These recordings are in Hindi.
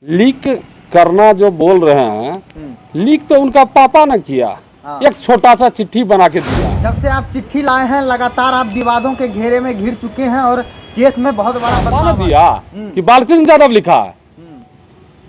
लीक करना जो बोल रहे हैं, लीक तो उनका पापा ने किया। एक छोटा सा चिट्ठी बना के दिया। जब से आप चिट्ठी लाए हैं लगातार आप विवादों के घेरे में घिर चुके हैं और केस में बहुत बड़ा बदलाव दिया कि बालकृष्ण यादव लिखा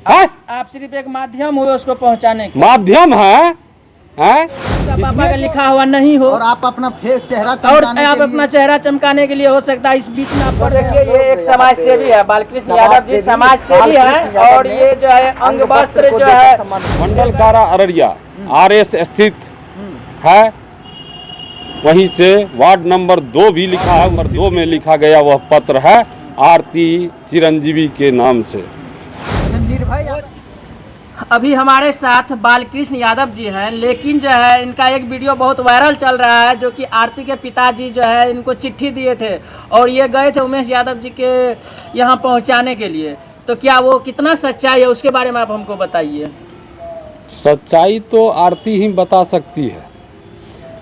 है। आप सिर्फ एक माध्यम हुए उसको पहुंचाने के। माध्यम है पापा का लिखा हुआ नहीं हो और आप अपना चेहरा और आप अपना चेहरा चमकाने के लिए हो सकता है इस बीच में आप देखिए ये एक समाज सेवी है, बालकृष्ण यादव जी समाज सेवी है और ये जो है अंग वस्त्र जो है मंडल कारा अररिया RS स्थित है, वहीं से वार्ड नंबर 2 भी लिखा है। नंबर 2 में लिखा गया वह पत्र है आरती चिरंजीवी के नाम से। निर्भय अभी हमारे साथ बालकृष्ण यादव जी हैं, लेकिन जो है इनका एक वीडियो बहुत वायरल चल रहा है जो कि आरती के पिताजी जो है इनको चिट्ठी दिए थे और ये गए थे उमेश यादव जी के यहाँ पहुँचाने के लिए। तो क्या वो कितना सच्चाई है उसके बारे में आप हमको बताइए। सच्चाई तो आरती ही बता सकती है,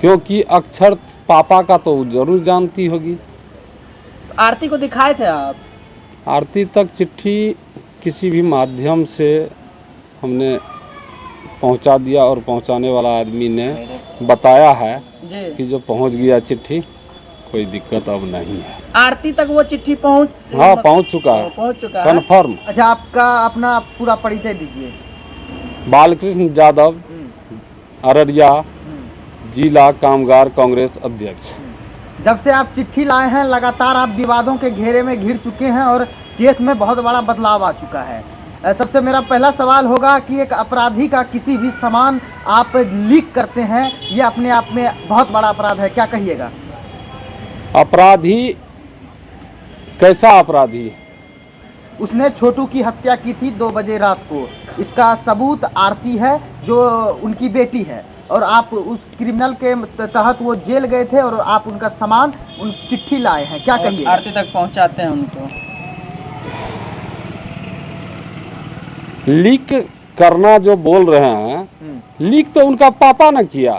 क्योंकि अक्षर पापा का तो जरूर जानती होगी। आरती को दिखाए थे आप? आरती तक चिट्ठी किसी भी माध्यम से हमने पहुंचा दिया और पहुंचाने वाला आदमी ने बताया है कि जो पहुंच गया चिट्ठी, कोई दिक्कत अब नहीं है। आरती तक वो चिट्ठी पहुंच चुका है, पहुंच चुका कन्फर्म। अच्छा, आपका अपना पूरा परिचय दीजिए। बालकृष्ण यादव, अररिया जिला कामगार कांग्रेस अध्यक्ष। जब से आप चिट्ठी लाए हैं लगातार आप विवादों के घेरे में घिर चुके हैं और केस में बहुत बड़ा बदलाव आ चुका है। सबसे मेरा पहला सवाल होगा कि एक अपराधी का किसी भी सामान आप लीक करते हैं, ये अपने आप में बहुत बड़ा अपराध है, क्या कहिएगा? अपराधी कैसा अपराधी? उसने छोटू की हत्या की थी 2 बजे रात को। इसका सबूत आरती है जो उनकी बेटी है और आप उस क्रिमिनल के तहत वो जेल गए थे और आप उनका सामान उन चिट्ठी लाए हैं, क्या कहिए? आरती तक पहुंचाते हैं उनको। लीक करना जो बोल रहे हैं, लीक तो उनका पापा ने किया।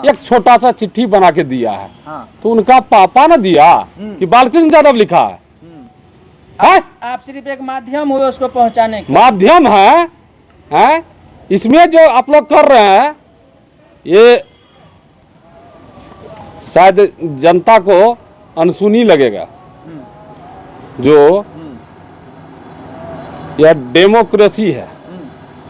एक छोटा सा चिट्ठी बना के दिया है। तो उनका पापा ने दिया कि बालकृष्ण यादव लिखा है। आप सिर्फ एक माध्यम हुए उसको पहुंचाने के। माध्यम है इसमें जो आप लोग कर रहे हैं ये शायद जनता को अनसुनी लगेगा। जो यह डेमोक्रेसी है,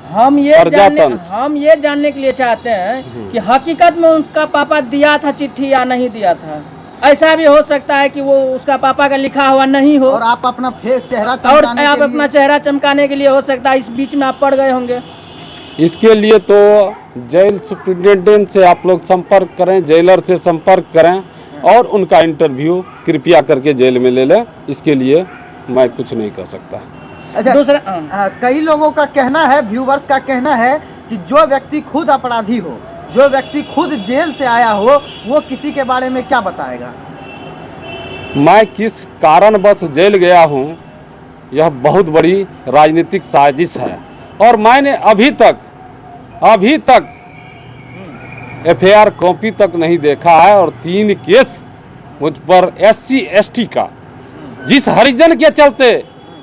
हम ये जानने के लिए चाहते हैं कि हकीकत में उनका पापा दिया था चिट्ठी या नहीं दिया था। ऐसा भी हो सकता है कि वो उसका पापा का लिखा हुआ नहीं हो और आप अपना चेहरा और आप अपना चेहरा चमकाने के लिए हो सकता है इस बीच में आप पड़ गए होंगे। इसके लिए तो जेल सुप्रिंटेंडेंट से आप लोग संपर्क करें, जेलर से संपर्क करें और उनका इंटरव्यू कृपया करके जेल में ले लें। इसके लिए मैं कुछ नहीं कर सकता। अच्छा, दूसरा कई लोगों का कहना है, व्यूवर्स का कहना है कि जो व्यक्ति खुद अपराधी हो, जो व्यक्ति खुद जेल से आया हो, वो किसी के बारे में क्या बताएगा? मैं किस कारणवश जेल गया हूँ, यह बहुत बड़ी राजनीतिक साजिश है और मैंने अभी तक FIR कॉपी तक नहीं देखा है और 3 केस मुझ पर SC ST का, जिस हरिजन के चलते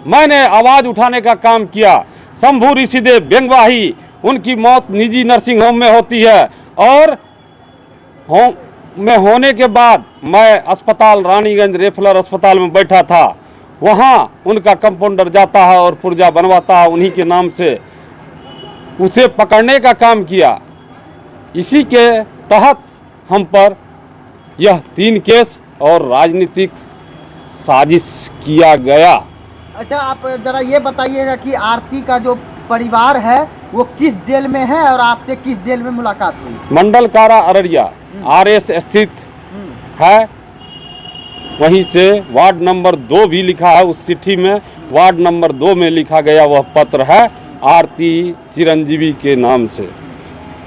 मैंने आवाज उठाने का काम किया। शंभू ऋषिदेव बेंगवाही, उनकी मौत निजी नर्सिंग होम में होती है और होम में होने के बाद मैं अस्पताल रानीगंज रेफरल अस्पताल में बैठा था। वहाँ उनका कंपाउंडर जाता है और पुर्जा बनवाता है उन्हीं के नाम से, उसे पकड़ने का काम किया। इसी के तहत हम पर यह 3 केस और राजनीतिक साजिश किया गया। अच्छा, आप जरा ये बताइएगा कि आरती का जो परिवार है वो किस जेल में है और आपसे किस जेल में मुलाकात हुई? मंडल कारा अररिया RS स्थित है, वहीं से वार्ड नंबर 2 भी लिखा है। उस चिट्ठी में वार्ड नंबर 2 में लिखा गया वह पत्र है आरती चिरंजीवी के नाम से।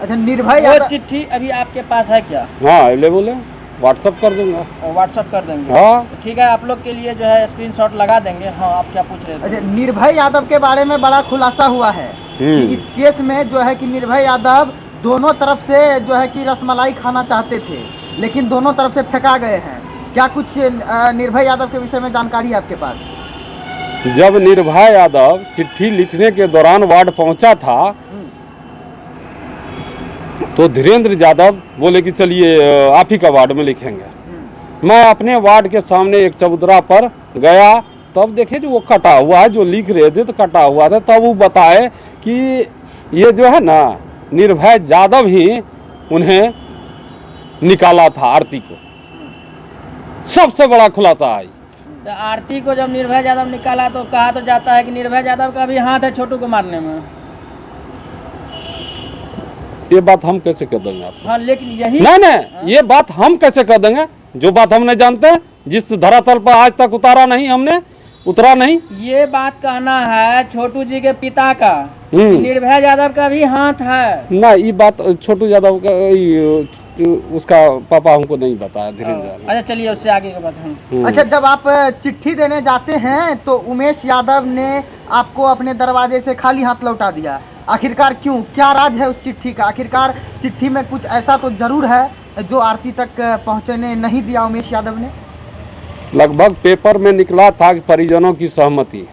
अच्छा, निर्भय वो चिट्ठी अभी आपके पास है क्या? हाँ, अवेलेबल है, व्हाट्सअप कर दूंगा। व्हाट्सअप कर देंगे? हाँ ठीक है, आप लोग के लिए जो है स्क्रीनशॉट लगा देंगे। हाँ, आप क्या पूछ रहे थे? अच्छा, निर्भय यादव के बारे में बड़ा खुलासा हुआ है कि इस केस में जो है कि निर्भय यादव दोनों तरफ से जो है कि रसमलाई खाना चाहते थे, लेकिन दोनों तरफ से फेंका गए हैं। क्या कुछ निर्भय यादव के विषय में जानकारी है आपके पास? जब निर्भय यादव चिट्ठी लिखने के दौरान वार्ड पहुंचा था तो धीरेन्द्र यादव बोले कि चलिए आप ही का वार्ड में लिखेंगे। मैं अपने वार्ड के सामने एक चबूतरा पर गया, तब देखे जो वो कटा हुआ है, जो लिख रहे थे तो कटा हुआ था। तब वो बताए कि ये जो है ना निर्भय यादव ही उन्हें निकाला था आरती को। सबसे बड़ा खुलासा है। तो आरती को जब निर्भय यादव निकाला तो कहा तो जाता है कि निर्भय यादव का भी हाथ है छोटू को मारने में। ये बात हम कैसे कह देंगे आप? हाँ लेकिन यही नहीं, ये बात हम कैसे कह देंगे जो बात हम नहीं जानते, जिस धरातल पर आज तक उतारा नहीं। ये बात कहना है छोटू जी के पिता का, निर्भय यादव का भी हाथ है ना। ये बात छोटू यादव का उसका पापा हमको नहीं बताया, धीरेन्द्र यादव। अच्छा चलिए उससे आगे की बात हम। अच्छा, जब आप चिट्ठी देने जाते हैं तो उमेश यादव ने आपको अपने दरवाजे से खाली हाथ लौटा दिया, आखिरकार क्यों? क्या राज है उस चिट्ठी का? आखिरकार चिट्ठी में कुछ ऐसा तो जरूर है जो आरती तक पहुंचने नहीं दिया उमेश यादव ने? लगभग पेपर में निकला था कि परिजनों की सहमति,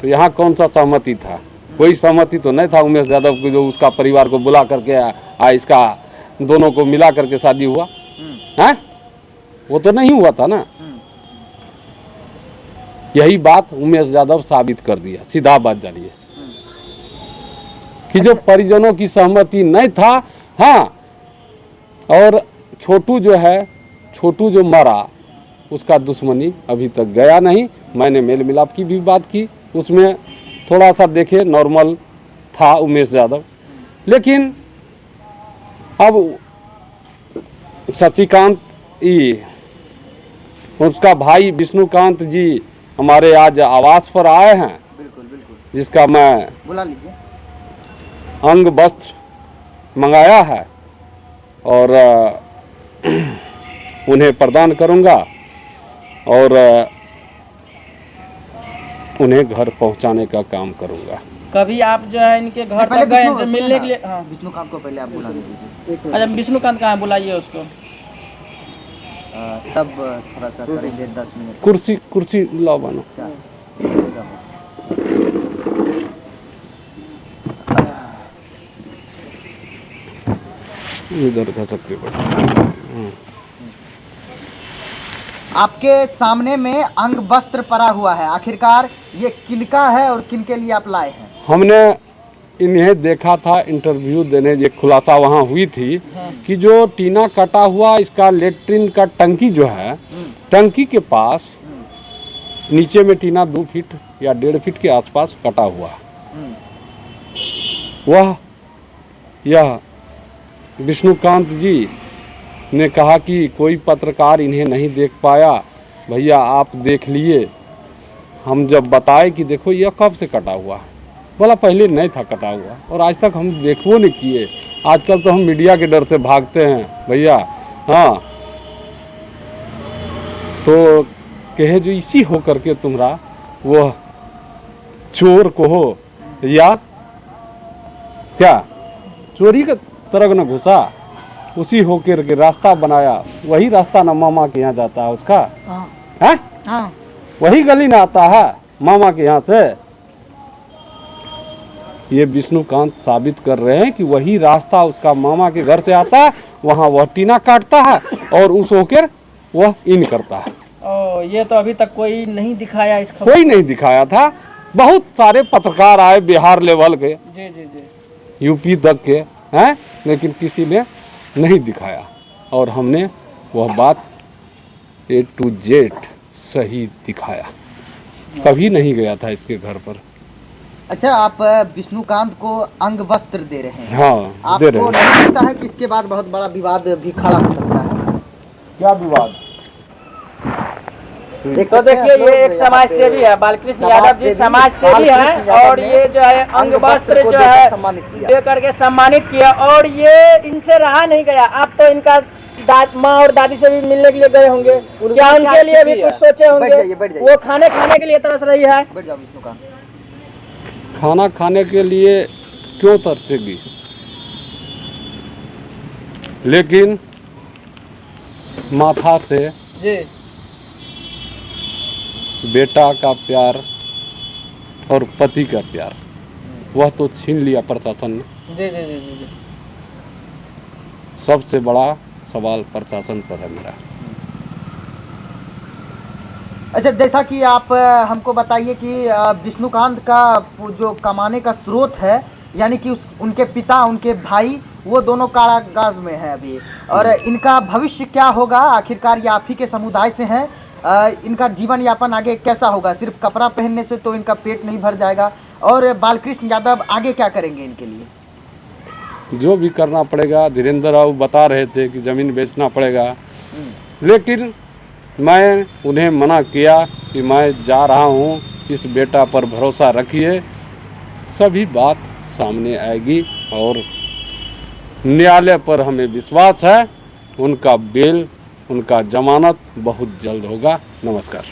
तो यहाँ कौन सा सहमति था? कोई सहमति तो नहीं था उमेश यादव को, जो उसका परिवार को बुला करके इसका दोनों को मिला करके शादी हुआ है, वो तो नहीं हुआ था ना। यही बात उमेश यादव साबित कर दिया। सीधा बात जानिए कि जो परिजनों की सहमति नहीं था। हाँ, और छोटू जो मरा उसका दुश्मनी अभी तक गया नहीं। मैंने मेल मिलाप की भी बात की, उसमें थोड़ा सा देखे नॉर्मल था उमेश यादव, लेकिन अब शशिकांत उसका भाई विष्णुकांत जी हमारे आज आवास पर आए हैं। बिल्कुल बिल्कुल, जिसका मैं बुला लीजिए। अंग वस्त्र मंगाया है और उन्हें प्रदान करूंगा और उन्हें घर पहुंचाने का काम करूंगा। कभी आप जो है इनके घर तक गए इनसे मिलने के लिए? हाँ, विष्णुकांत को पहले आप बुला लीजिए। अच्छा विष्णुकांत कहाँ, बुलाइए उसको। तब थोड़ा सा करेंगे 10 मिनट। कुर्सी लाओ बनो। इधर खा सकते हो। आपके सामने में अंग वस्त्र पड़ा हुआ है, आखिरकार ये किनका है और किनके लिए आप लाए हैं? हमने इन्हें देखा था इंटरव्यू देने, ये खुलासा वहाँ हुई थी कि जो टीना कटा हुआ इसका लेट्रिन का टंकी जो है, टंकी के पास नीचे में टीना 2 फीट या 1.5 फीट के आसपास कटा हुआ। यह विष्णुकांत जी ने कहा कि कोई पत्रकार इन्हें नहीं देख पाया, भैया आप देख लिए। हम जब बताए कि देखो यह कब से कटा हुआ, बोला पहले नहीं था कटा हुआ और आज तक हम देखो नहीं किए। आजकल तो हम मीडिया के डर से भागते हैं भैया। हाँ, तो कहे जो इसी हो करके तुम्हारा वो चोर को हो या क्या चोरी का तरह न घुसा, उसी होकर के रास्ता बनाया। वही रास्ता ना मामा के यहाँ जाता है उसका, है वही गली ना आता है मामा के यहाँ से। ये विष्णुकांत साबित कर रहे हैं कि वही रास्ता उसका मामा के घर से आता है, वहाँ वह टीना काटता है और उस होकर वह इन करता है। ये तो अभी तक कोई नहीं दिखाया इस खबर। कोई नहीं दिखाया था। बहुत सारे पत्रकार आए बिहार लेवल के, जी जी जी, यूपी तक के हैं, लेकिन किसी ने नहीं दिखाया और हमने वह बात A to Z सही दिखाया। कभी नहीं गया था इसके घर पर। अच्छा, आप विष्णुकांत को अंग वस्त्र दे रहे हैं। हाँ, दे रहे आपको हैं। नहीं लगता है कि इसके बाद बहुत बड़ा विवाद भी खड़ा हो सकता है? क्या विवाद? तो देखिए ये एक समाज सेवी है, बालकृष्ण यादव जी समाज सेवी है और ये जो है अंग वस्त्र जो है दे करके सम्मानित किया और ये इनसे रहा नहीं गया। आप तो इनका माँ और दादी से भी मिलने के लिए गए होंगे, क्या उनके लिए भी कुछ सोचे होंगे? वो खाने के लिए तरस रही है। बैठ जाओ विष्णुकांत। खाना खाने के लिए क्यों तरसेगी, लेकिन माथा से जी बेटा का प्यार और पति का प्यार, वह तो छीन लिया प्रशासन ने। जी जी जी जी जी। सबसे बड़ा सवाल प्रशासन पर है मेरा। अच्छा, जैसा कि आप हमको बताइए कि विष्णुकांत का वो जो कमाने का स्रोत है, यानी कि उनके पिता, उनके भाई, वो दोनों कारागार में हैं अभी, और इनका भविष्य क्या होगा? आखिरकार ये आप ही के समुदाय से हैं, इनका जीवन यापन आगे कैसा होगा? सिर्फ कपड़ा पहनने से तो इनका पेट नहीं भर जाएगा। और बालकृष्ण यादव आगे क्या करेंगे इनके लिए? जो भी करना पड़ेगा, धीरेन्द्र राव बता रहे थे कि ज़मीन बेचना पड़ेगा, लेकिन मैं उन्हें मना किया कि मैं जा रहा हूँ, इस बेटा पर भरोसा रखिए, सभी बात सामने आएगी और न्यायालय पर हमें विश्वास है, उनका बेल, उनका जमानत बहुत जल्द होगा। नमस्कार।